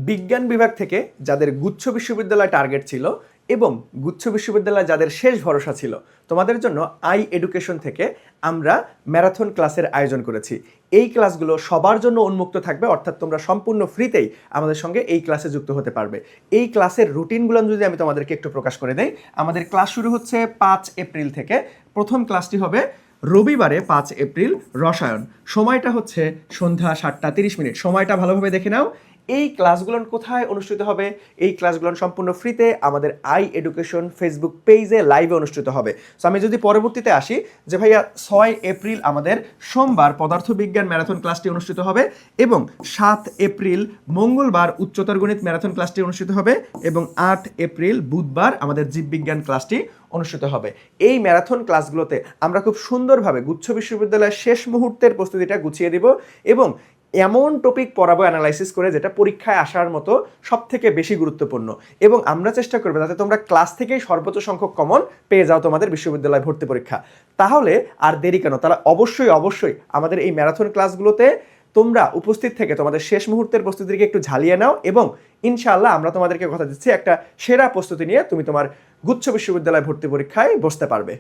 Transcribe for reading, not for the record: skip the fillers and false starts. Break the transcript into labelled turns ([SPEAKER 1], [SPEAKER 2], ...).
[SPEAKER 1] বিজ্ঞান বিভাগ থেকে যাদের গুচ্ছ বিশ্ববিদ্যালয় টার্গেট ছিল এবং গুচ্ছ বিশ্ববিদ্যালয় যাদের শেষ ভরসা ছিল, তোমাদের জন্য আই এডুকেশন থেকে আমরা ম্যারাথন ক্লাসের আয়োজন করেছি। এই ক্লাসগুলো সবার জন্য উন্মুক্ত থাকবে, অর্থাৎ তোমরা সম্পূর্ণ ফ্রিতেই আমাদের সঙ্গে এই ক্লাসে যুক্ত হতে পারবে। এই ক্লাসের রুটিনগুলো যদি আমি তোমাদেরকে একটু প্রকাশ করে দেই, আমাদের ক্লাস শুরু হচ্ছে 5 এপ্রিল থেকে। প্রথম ক্লাসটি হবে রবিবারে 5 এপ্রিল, রসায়ন। সময়টা হচ্ছে সন্ধ্যা 7টা 30 মিনিট। সময়টা ভালোভাবে দেখে নাও। এই ক্লাসগুলো কোথায় অনুষ্ঠিত হবে? এই ক্লাসগুলো সম্পূর্ণ ফ্রিতে আমাদের আই এডুকেশন ফেসবুক পেজে লাইভে অনুষ্ঠিত হবে। সো আমি যদি পরবর্তীতে আসি যে ভাইয়া 6 এপ্রিল আমাদের সোমবার পদার্থবিজ্ঞান ম্যারাথন ক্লাসটি অনুষ্ঠিত হবে এবং 7 এপ্রিল মঙ্গলবার উচ্চতর গণিত ম্যারাথন ক্লাসটি অনুষ্ঠিত হবে এবং 8 এপ্রিল বুধবার আমাদের জীববিজ্ঞান ক্লাসটি অনুষ্ঠিত হবে। এই ম্যারাথন ক্লাসগুলোতে আমরা খুব সুন্দরভাবে গুচ্ছ বিশ্ববিদ্যালয়ের শেষ মুহূর্তের প্রস্তুতিটা গুছিয়ে দিব এবং এমন টপিক পড়াবো অ্যানালাইসিস করে যেটা পরীক্ষায় আসার মতো সব থেকে বেশি গুরুত্বপূর্ণ, এবং আমরা চেষ্টা করবো যাতে তোমরা ক্লাস থেকেই সর্বোচ্চ সংখ্যক কমন পেয়ে যাও তোমাদের বিশ্ববিদ্যালয় ভর্তি পরীক্ষা। তাহলে আর দেরি কেন, তাহলে অবশ্যই আমাদের এই ম্যারাথন ক্লাসগুলোতে তোমরা উপস্থিত থেকে তোমাদের শেষ মুহূর্তের প্রস্তুতিকে একটু ঝালিয়ে নাও এবং ইনশাআল্লাহ আমরা তোমাদেরকে কথা দিচ্ছি একটা সেরা প্রস্তুতি নিয়ে তুমি তোমার গুচ্ছ বিশ্ববিদ্যালয় ভর্তি পরীক্ষায় বসতে পারবে।